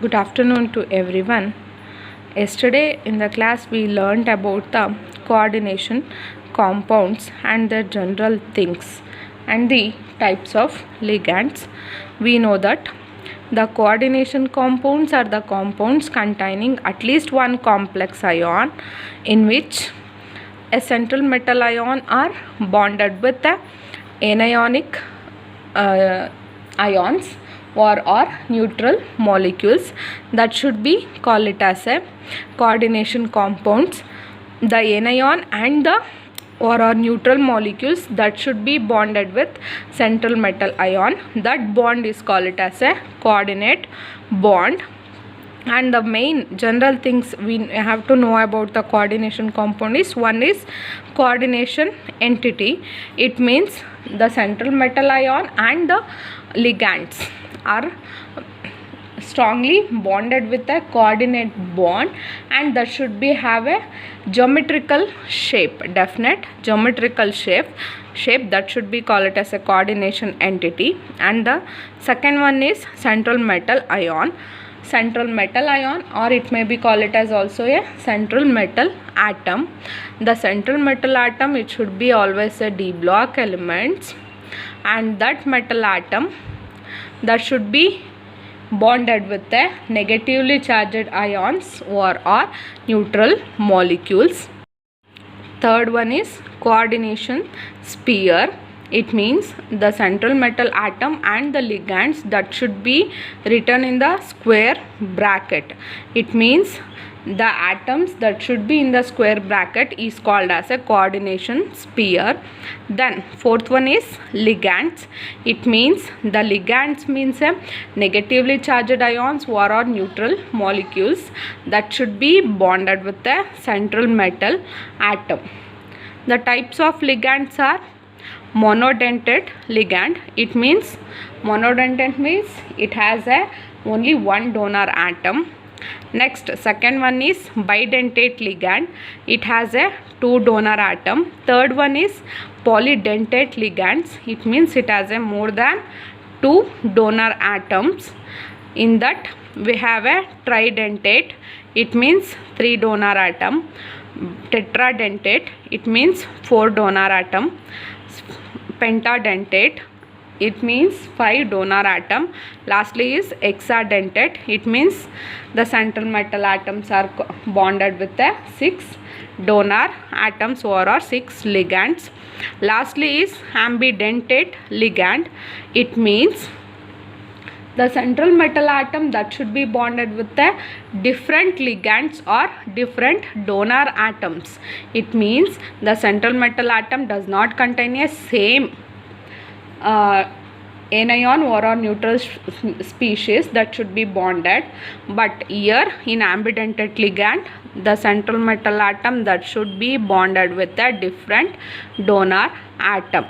Good afternoon to everyone. Yesterday in the class we learned about the coordination compounds and their general things and the types of ligands. We know that the coordination compounds are the compounds containing at least one complex ion in which a central metal ion are bonded with the anionic ions or neutral molecules. That should be called it as a coordination compounds. The anion and the or neutral molecules that should be bonded with central metal ion, that bond is called it as a coordinate bond. And the main general things we have to know about the coordination compound is, one is coordination entity. It means the central metal ion and the ligands are strongly bonded with a coordinate bond, and that should be have a geometrical shape, definite geometrical shape that should be called it as a coordination entity. And the second one is central metal ion, or it may be called it as also a central metal atom. The central metal atom, it should be always a d block elements, and that metal atom that should be bonded with the negatively charged ions or neutral molecules. Third one is coordination sphere. It means the central metal atom and the ligands that should be written in the square bracket. It means the atoms that should be in the square bracket is called as a coordination sphere. Then fourth one is ligands. It means the ligands means a negatively charged ions or neutral molecules that should be bonded with the central metal atom. The types of ligands are monodentate ligand. It means monodentate means it has a only one donor atom. Next, second one is bidentate ligand. It has a two donor atom. Third one is polydentate ligands. It means it has a more than two donor atoms. In that we have a tridentate. It means three donor atom. Tetradentate, it means four donor atom. Pentadentate, it means 5 donor atom. Lastly is hexadentate. It means the central metal atoms are bonded with the 6 donor atoms or 6 ligands. Lastly is ambidentate ligand. It means the central metal atom that should be bonded with the different ligands or different donor atoms. It means the central metal atom does not contain a same anion or neutral species that should be bonded, but here in ambidentate ligand the central metal atom that should be bonded with a different donor atom.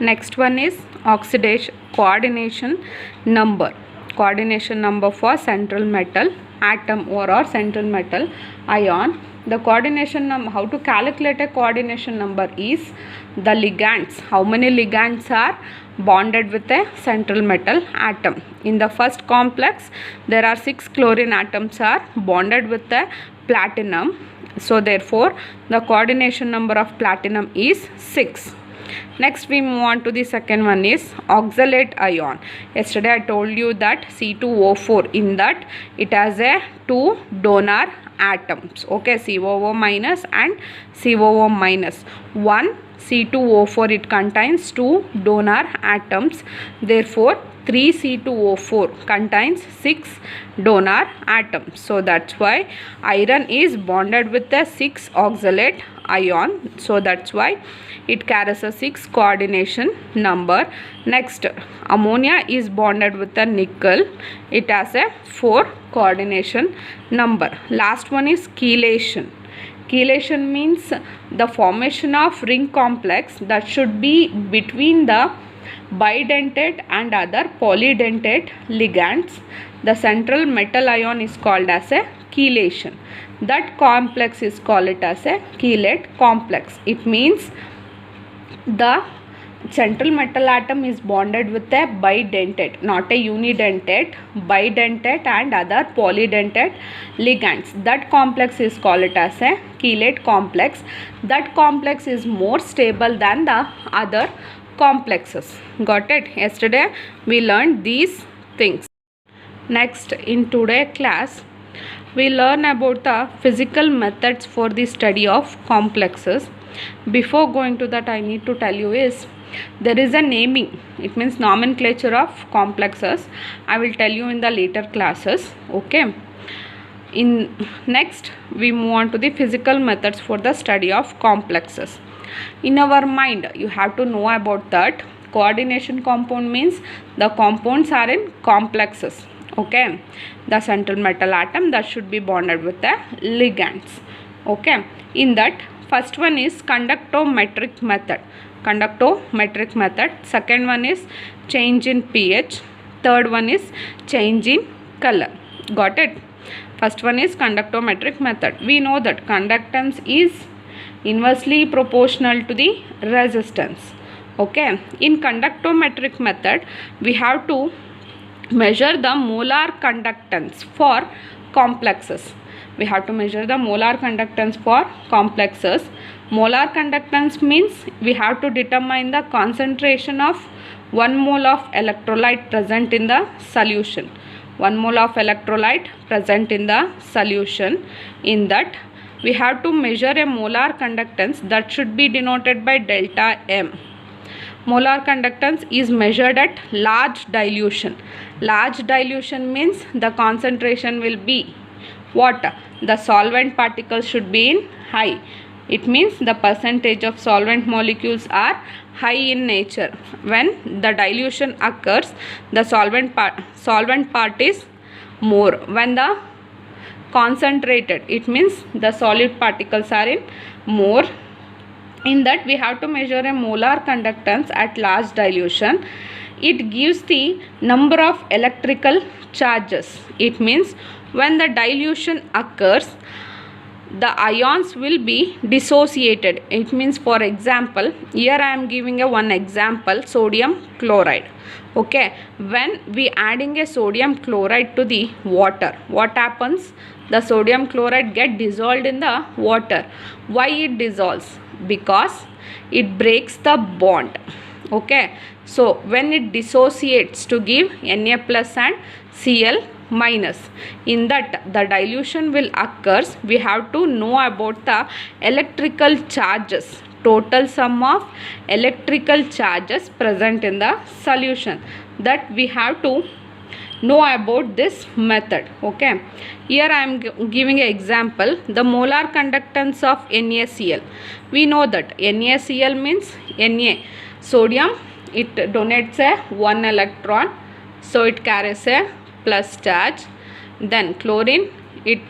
Next one is oxidation coordination number. Coordination number for central metal atom or central metal ion. The coordination number, how to calculate a coordination number is the ligands. How many ligands are bonded with a central metal atom? In the first complex there are 6 chlorine atoms are bonded with the platinum. So therefore the coordination number of platinum is 6. Next we move on to the second one is oxalate ion. Yesterday I told you that C2O4, in that it has a 2 donor atoms. Okay, COO minus and COO minus. One C2O4, it contains 2 donor atoms. Therefore 3C2O4 contains 6 donor atoms. So that's why iron is bonded with the 6 oxalate ion. So that's why it carries a 6 coordination number. Next, ammonia is bonded with the nickel. It has a 4 coordination number. Last one is chelation. Chelation means the formation of ring complex that should be between the bidentate and other polydentate ligands. The central metal ion is called as a chelation. That complex is called it as a chelate complex. It means the central metal atom is bonded with a bidentate, not a unidentate, bidentate and other polydentate ligands. That complex is called it as a chelate complex. That complex is more stable than the other complexes. Got it? Yesterday we learned these things. Next, in today's class, we learn about the physical methods for the study of complexes. Before going to that, I need to tell you is there is a naming. It means nomenclature of complexes. I will tell you in the later classes. Okay. In next, we move on to the physical methods for the study of complexes. In our mind, you have to know about that. Coordination compound means the compounds are in complexes. Okay, the central metal atom that should be bonded with the ligands. Okay, in that first one is conductometric method. Conductometric method. Second one is change in pH. Third one is change in color. Got it? First one is conductometric method. We know that conductance is inversely proportional to the resistance. Okay, in conductometric method, we have to measure the molar conductance for complexes. We have to measure the molar conductance for complexes. Molar conductance means we have to determine the concentration of 1 mole of electrolyte present in the solution. 1 mole of electrolyte present in the solution. In that, we have to measure a molar conductance that should be denoted by delta M. Molar conductance is measured at large dilution. Large dilution means the concentration will be what? The solvent particles should be in high. It means the percentage of solvent molecules are high in nature. When the dilution occurs, the solvent part is more. When the concentrated, it means the solid particles are in more. In that, we have to measure a molar conductance at large dilution. It gives the number of electrical charges. It means when the dilution occurs, the ions will be dissociated. It means, for example, here I am giving a one example, sodium chloride. Okay, when we adding a sodium chloride to the water, what happens? The sodium chloride get dissolved in the water. Why it dissolves? Because it breaks the bond. Okay, so when it dissociates to give Na plus and Cl minus, in that the dilution will occurs. We have to know about the electrical charges, total sum of electrical charges present in the solution, that we have to know about this method. Okay, here I am giving an example, the molar conductance of NaCl. We know that NaCl means Na, sodium, it donates a 1 electron, so it carries a plus charge. Then chlorine, it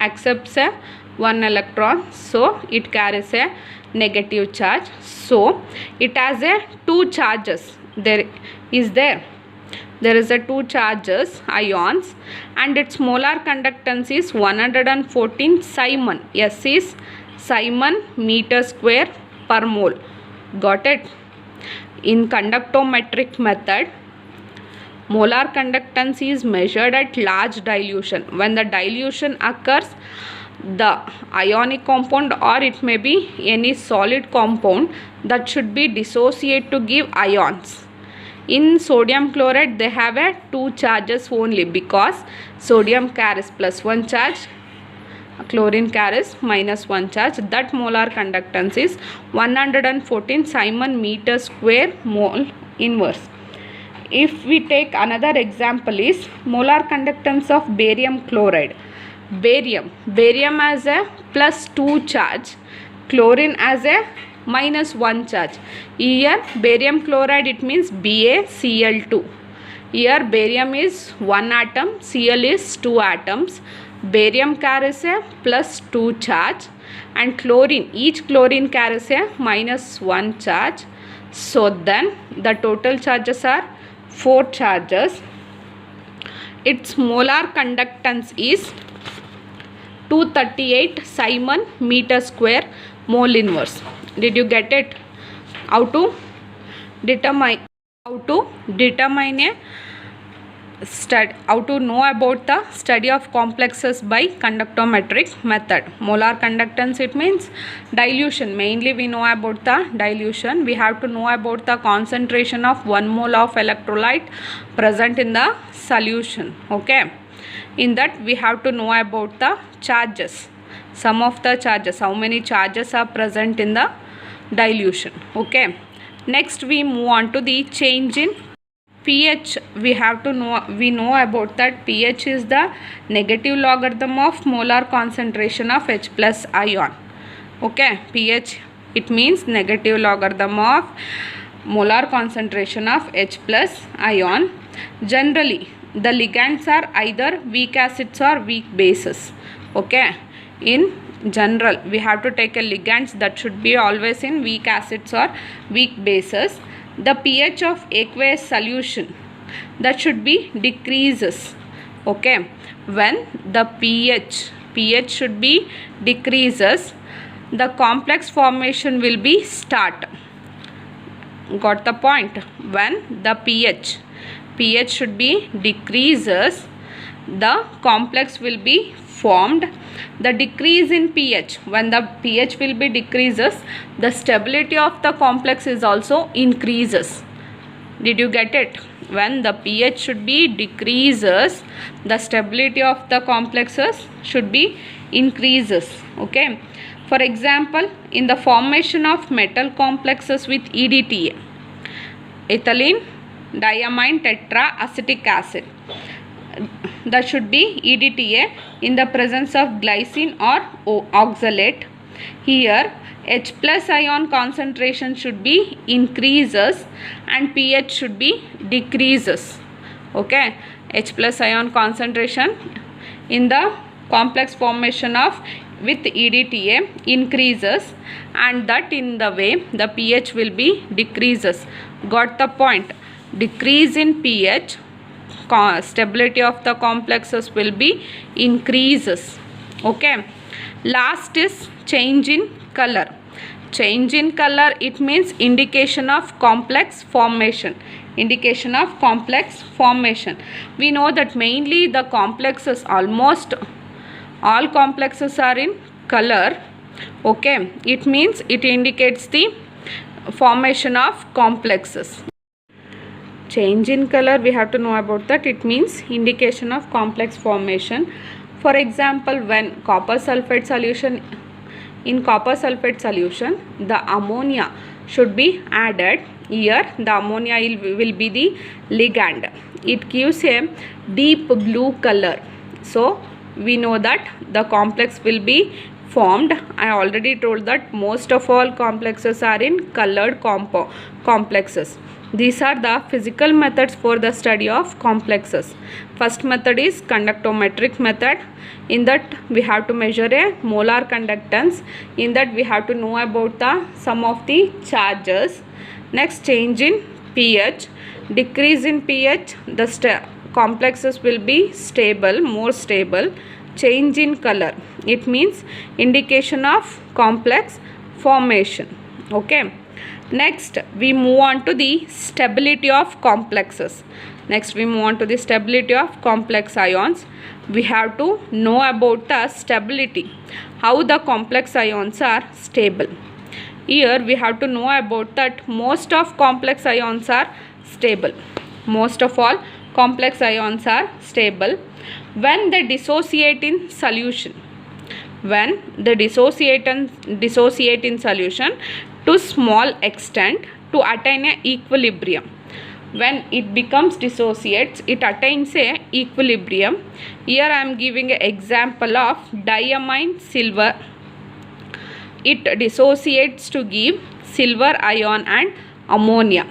accepts a 1 electron, so it carries a negative charge. So it has a 2 charges. There is a 2 charges, ions, and its molar conductance is 114 Simon. S is Simon meter square per mole. Got it? In conductometric method, molar conductance is measured at large dilution. When the dilution occurs, the ionic compound, or it may be any solid compound, that should be dissociate to give ions. In sodium chloride, they have a 2 charges only, because sodium carries plus 1 charge, chlorine carries minus 1 charge. That molar conductance is 114 Simon meter square mole inverse. If we take another example is molar conductance of barium chloride. Barium has a plus 2 charge, chlorine has a minus 1 charge. Here barium chloride, it means BaCl2. Here barium is 1 atom, Cl is 2 atoms. Barium carries a plus 2 charge, and chlorine, each chlorine carries a minus 1 charge. So then the total charges are 4 charges. Its molar conductance is 238 Simon meter square mole inverse. Did you get it? How to determine how to determine a how to know about the study of complexes by conductometric method. Molar conductance, it means dilution. Mainly we know about the dilution. We have to know about the concentration of 1 mole of electrolyte present in the solution. Okay, in that we have to know about the charges, sum of the charges, how many charges are present in the dilution. Okay, next we move on to the change in pH. We know about that pH is the negative logarithm of molar concentration of H plus ion. Okay, pH, it means negative logarithm of molar concentration of H plus ion. Generally the ligands are either weak acids or weak bases. Okay, in general we have to take a ligands that should be always in weak acids or weak bases. The pH of aqueous solution, that should be decreases. Okay, when the pH should be decreases, the complex formation will be start. Got the point? When the pH should be decreases, the complex will be formed. The decrease in pH, when the pH will be decreases, the stability of the complex is also increases. Did you get it? When the pH should be decreases, the stability of the complexes should be increases. Okay, for example, in the formation of metal complexes with EDTA, ethylene diamine tetraacetic acid, that should be EDTA in the presence of glycine or oxalate. Here H plus ion concentration should be increases and pH should be decreases. Okay, H plus ion concentration in the complex formation of with EDTA increases, and that in the way the pH will be decreases. Got the point? Decrease in pH, stability of the complexes will be increases. Okay, last is change in color. Change in color, it means indication of complex formation. Indication of complex formation. We know that mainly the complexes, almost all complexes are in color. Okay, it means it indicates the formation of complexes. Change in color, we have to know about that. It means indication of complex formation. For example, when copper sulfate solution, in copper sulfate solution, the ammonia should be added. Here the ammonia will be the ligand. It gives a deep blue color. So we know that the complex will be formed. I already told that most of all complexes are in colored complexes. These are the physical methods for the study of complexes. First method is conductometric method. In that we have to measure a molar conductance. In that we have to know about the sum of the charges. Next, change in pH. Decrease in pH, the complexes will be stable, more stable. Change in color, it means indication of complex formation. Okay, next we move on to the stability of complexes. Next we move on to the stability of complex ions. We have to know about the stability, how the complex ions are stable. Here we have to know about that most of complex ions are stable. Most of all complex ions are stable when they dissociate in solution. When they dissociate in solution to small extent to attain a equilibrium. When it becomes dissociates, it attains a equilibrium. Here I am giving an example of diamine silver. It dissociates to give silver ion and ammonia.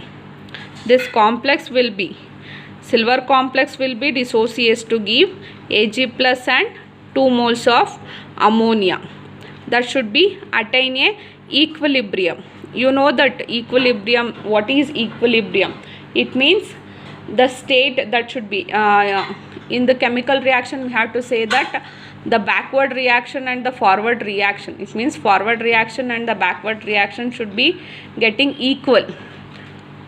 This complex will be, silver complex will be dissociates to give Ag plus and 2 moles of ammonia. That should be attain a equilibrium. You know that equilibrium, what is equilibrium? It means the state that should be in the chemical reaction. We have to say that the backward reaction and the forward reaction, it means forward reaction and the backward reaction should be getting equal.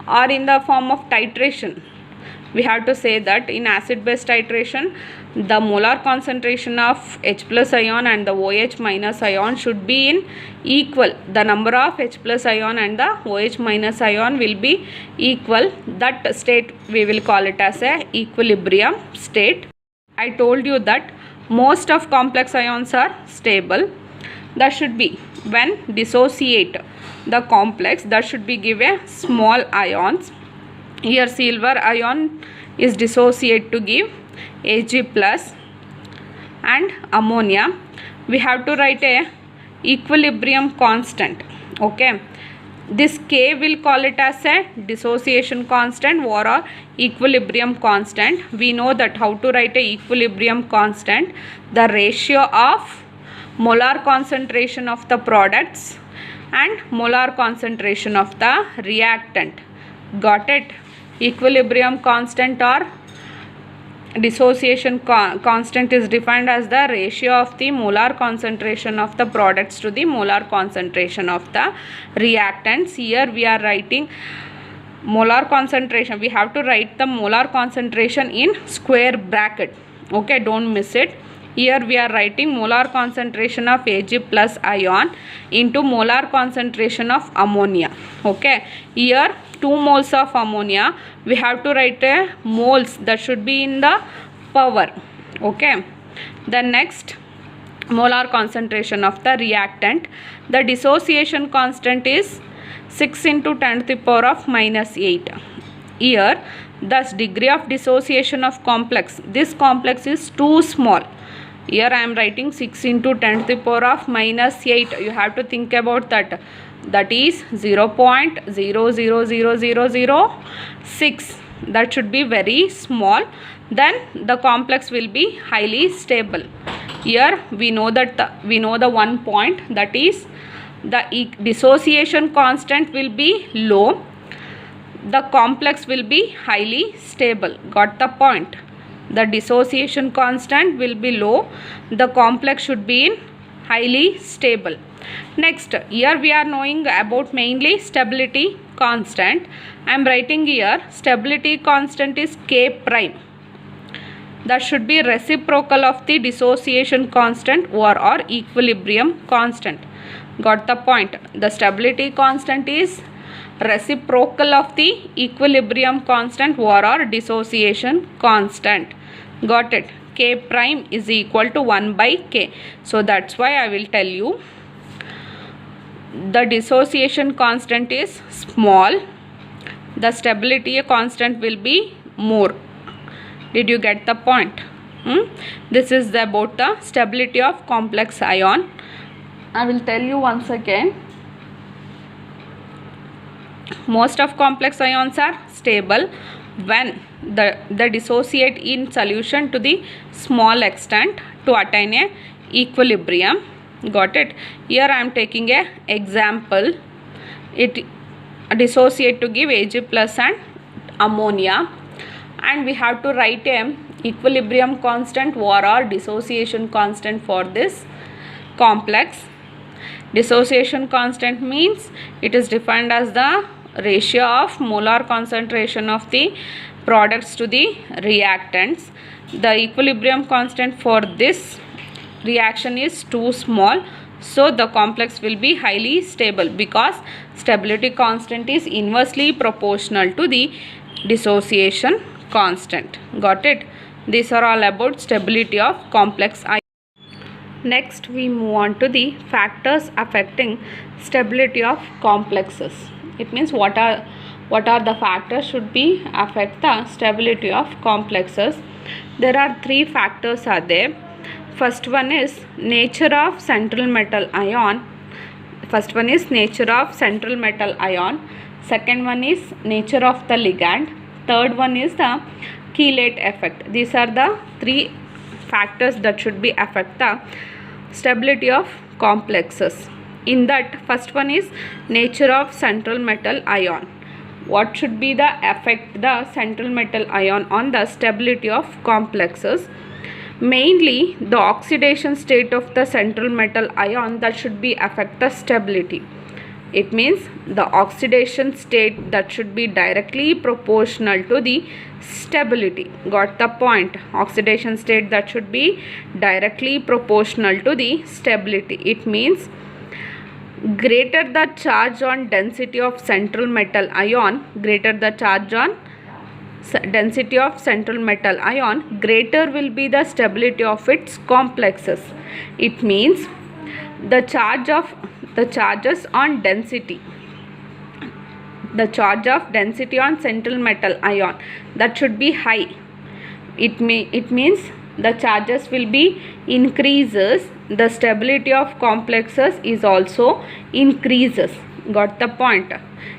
or in the form of titration. We have to say that in acid base titration, the molar concentration of H plus ion and the OH minus ion should be in equal. The number of H plus ion and the OH minus ion will be equal. That state we will call it as a equilibrium state. I told you that most of complex ions are stable. That should be when dissociate the complex, that should be give a small ions. Here silver ion is dissociate to give Ag plus and ammonia. We have to write a equilibrium constant. Okay, this K will call it as a dissociation constant or equilibrium constant. We know that how to write a equilibrium constant. The ratio of molar concentration of the products and molar concentration of the reactant. Got it? Equilibrium constant or dissociation constant is defined as the ratio of the molar concentration of the products to the molar concentration of the reactants. Here we are writing molar concentration. We have to write the molar concentration in square bracket. Okay, don't miss it. Here we are writing molar concentration of Ag plus ion into molar concentration of ammonia. Okay, here 2 moles of ammonia, we have to write a moles, that should be in the power. Okay, the next molar concentration of the reactant, the dissociation constant is 6 into 10 to the power of minus 8. Here thus degree of dissociation of complex, this complex is too small. Here I am writing 6 into 10 to the power of minus 8. You have to think about that. That is 0.000006. That should be very small. Then the complex will be highly stable. Here we know that we know the one point, that is the dissociation constant will be low. The complex will be highly stable. Got the point? The dissociation constant will be low, the complex should be in highly stable. Next, here we are knowing about mainly stability constant. I am writing here stability constant is K prime. That should be reciprocal of the dissociation constant or equilibrium constant. Got the point? The stability constant is reciprocal of the equilibrium constant or dissociation constant. Got it? K prime is equal to 1 by K. So that's why I will tell you the dissociation constant is small, the stability constant will be more. Did you get the point? This is about the stability of complex ion. I will tell you once again. Most of complex ions are stable when they dissociate in solution to the small extent to attain a equilibrium. Got it? Here I am taking a example. It dissociate to give Ag plus and ammonia, and we have to write a equilibrium constant or dissociation constant for this complex. Dissociation constant means it is defined as the ratio of molar concentration of the products to the reactants. The equilibrium constant for this reaction is too small, so the complex will be highly stable because stability constant is inversely proportional to the dissociation constant. Got it? These are all about stability of complex ion. Next we move on to the factors affecting stability of complexes. It means what are the factors should be affect the stability of complexes. There are 3 factors are there. First one is nature of central metal ion. Second one is nature of the ligand. Third one is the chelate effect. These are the 3 factors that should be affect the stability of complexes. In that, first one is nature of central metal ion. What should be the effect the central metal ion on the stability of complexes? Mainly the oxidation state of the central metal ion that should be affect the stability. It means the oxidation state that should be directly proportional to the stability. Got the point? Oxidation state that should be directly proportional to the stability. It means greater the charge on density of central metal ion, greater the charge on density of central metal ion, greater will be the stability of its complexes. It means the charges on density, the charge of density on central metal ion, that should be high. It means the charges will be increases, the stability of complexes is also increases. Got the point?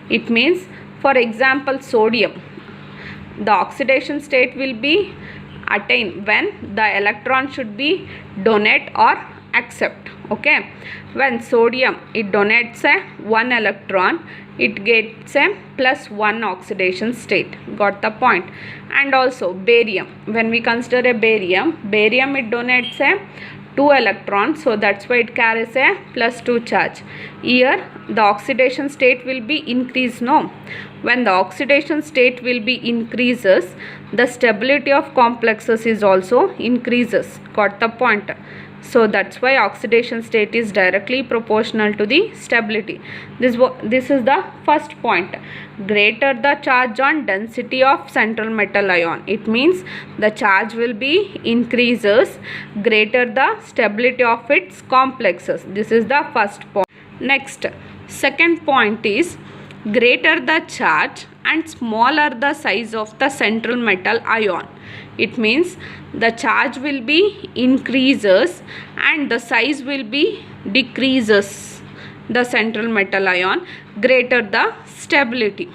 It means, for example, sodium, the oxidation state will be attained when the electron should be donate or accept. Okay, when sodium it donates a 1 electron, it gets a +1 oxidation state. Got the point? And also barium, when we consider a barium it donates a 2 electrons, so that's why it carries a +2 charge. Here the oxidation state will be increased. No, when the oxidation state will be increases, the stability of complexes is also increases. Got the point? So that's why oxidation state is directly proportional to the stability. This is the first point. Greater the charge on density of central metal ion, it means the charge will be increases, greater the stability of its complexes. This is the first point. Next, second point is greater the charge and smaller the size of the central metal ion. It means the charge will be increases and the size will be decreases, the central metal ion, greater the stability.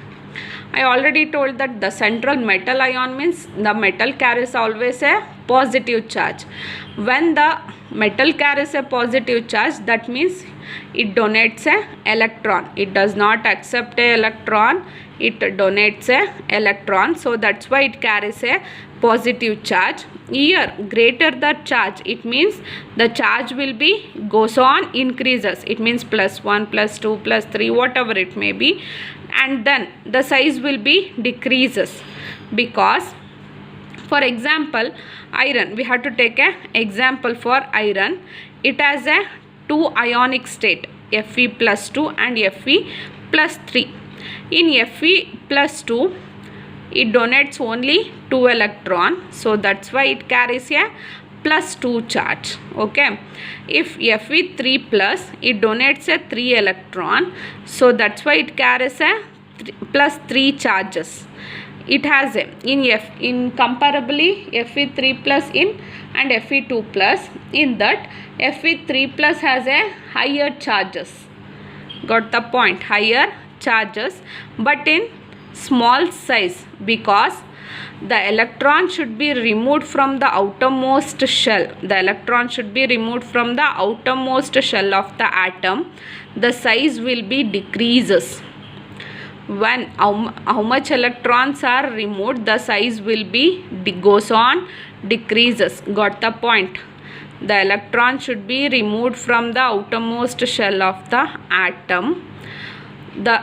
I already told that the central metal ion means the metal carries always a positive charge. When the metal carries a positive charge, that means it donates a electron. It does not accept a electron, it donates a electron, so that's why it carries a positive charge. Here greater the charge, it means the charge will be goes on increases. It means +1, +2, +3, whatever it may be, and then the size will be decreases. Because for example iron, we have to take an example for iron. It has a 2 ionic state, Fe+2 and Fe+3. In Fe+2 it donates only 2 electron, so that's why it carries a +2 charge. Okay, if Fe3+, it donates a 3 electron, so that's why it carries a +3 charges. It has a in comparably Fe3+ in and Fe2+, in that Fe3+ has a higher charges. Got the point? Higher charges, but in small size, because the electron should be removed from the outermost shell. The electron should be removed from the outermost shell of the atom. The size will be decreases. When how much electrons are removed, the size will be goes on decreases. Got the point? The electron should be removed from the outermost shell of the atom. The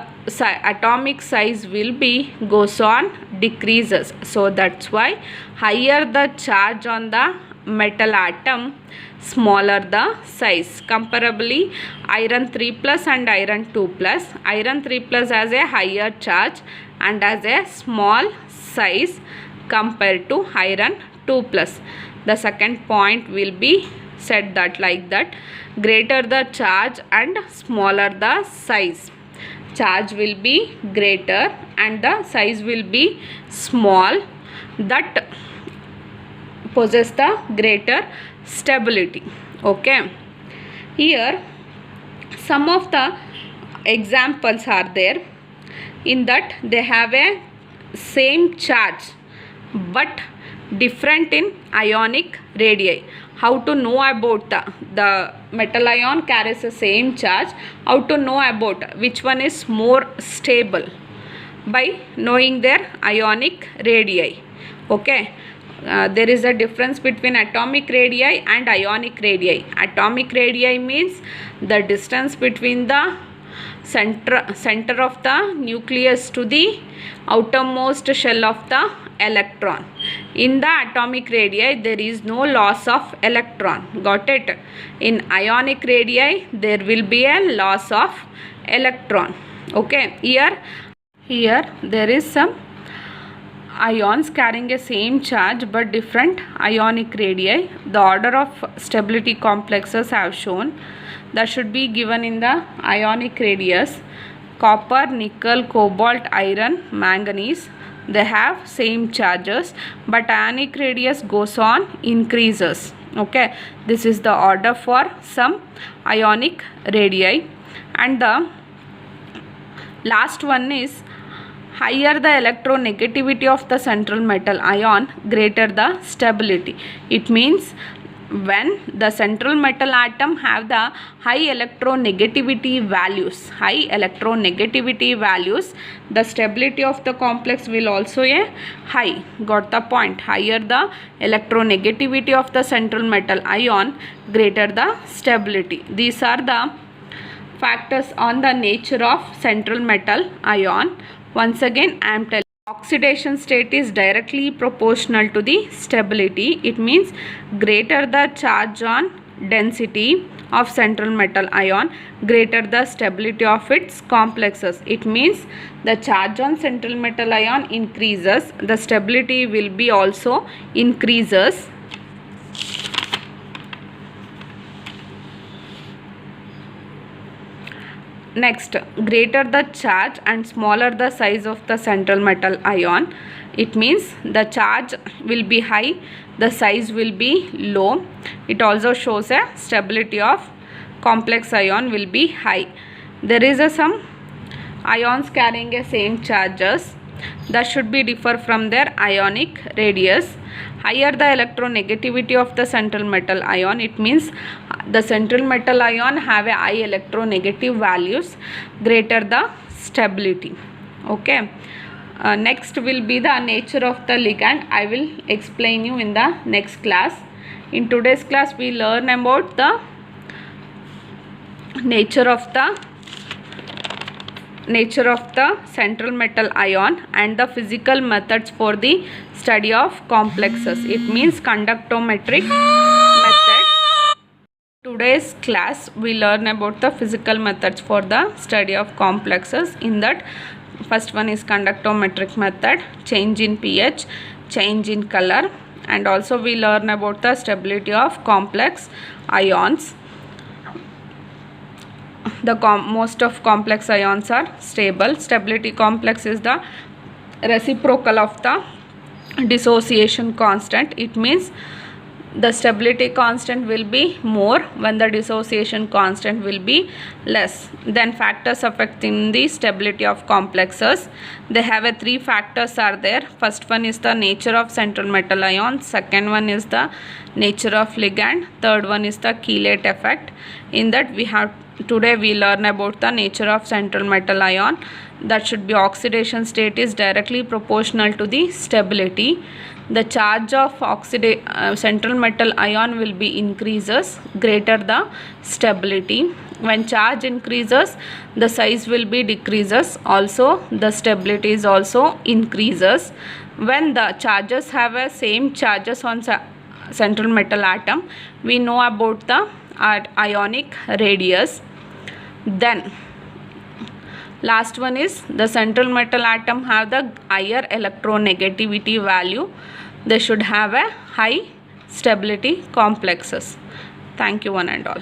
atomic size will be goes on decreases. So that's why higher the charge on the metal atom, smaller the size. Comparably iron 3+ and iron 2+. Iron 3+ has a higher charge and has a small size compared to iron 2+. The second point will be said that like that, greater the charge and smaller the size. Charge will be greater and the size will be small, that possess the greater stability. Okay, here some of the examples are there, in that they have a same charge but different in ionic radii. How to know about the metal ion carries the same charge? How to know about which one is more stable? By knowing their ionic radii. Okay, there is a difference between atomic radii and ionic radii. Atomic radii means the distance between the center of the nucleus to the outermost shell of the electron. In the atomic radii there is no loss of electron. Got it? In ionic radii there will be a loss of electron. Okay, here there is some ions carrying a same charge but different ionic radii. The order of stability complexes have shown. That should be given in the ionic radius. Copper, nickel, cobalt, iron, manganese, they have same charges, but ionic radius goes on increases. Okay, this is the order for some ionic radii. And the last one is, higher the electronegativity of the central metal ion, greater the stability. It means when the central metal atom have the high electronegativity values, the stability of the complex will also a high. Got the point? Higher the electronegativity of the central metal ion, greater the stability. These are the factors on the nature of central metal ion. Once again I am telling, oxidation state is directly proportional to the stability. It means greater the charge on density of central metal ion, greater the stability of its complexes. It means the charge on central metal ion increases, the stability will be also increases. Next, greater the charge and smaller the size of the central metal ion. It means the charge will be high, the size will be low. It also shows a stability of complex ion will be high. There is some ions carrying a same charges that should be differ from their ionic radius. Higher the electronegativity of the central metal ion, it means the central metal ion have a high electronegative values, greater the stability. Okay, next will be the nature of the ligand. I will explain you in the next class. In today's class we learn about the nature of the central metal ion and the physical methods for the study of complexes. It means conductometric method. Today's class we learn about the physical methods for the study of complexes. In that, first one is conductometric method, change in pH, change in color, and also we learn about the stability of complex ions. The most of complex ions are stable. Stability complex is the reciprocal of the dissociation constant. It means the stability constant will be more when the dissociation constant will be less. Then factors affecting the stability of complexes, they have a 3 factors are there. First one is the nature of central metal ion, second one is the nature of ligand, third one is the chelate effect. In that today we learn about the nature of central metal ion. That should be oxidation state is directly proportional to the stability. The charge of central metal ion will be increases, greater the stability. When charge increases, the size will be decreases, also the stability is also increases. When the charges have a same charges on central metal atom, we know about the ionic radius. Then last one is the central metal atom have the higher electronegativity value. They should have a high stability complexes. Thank you one and all.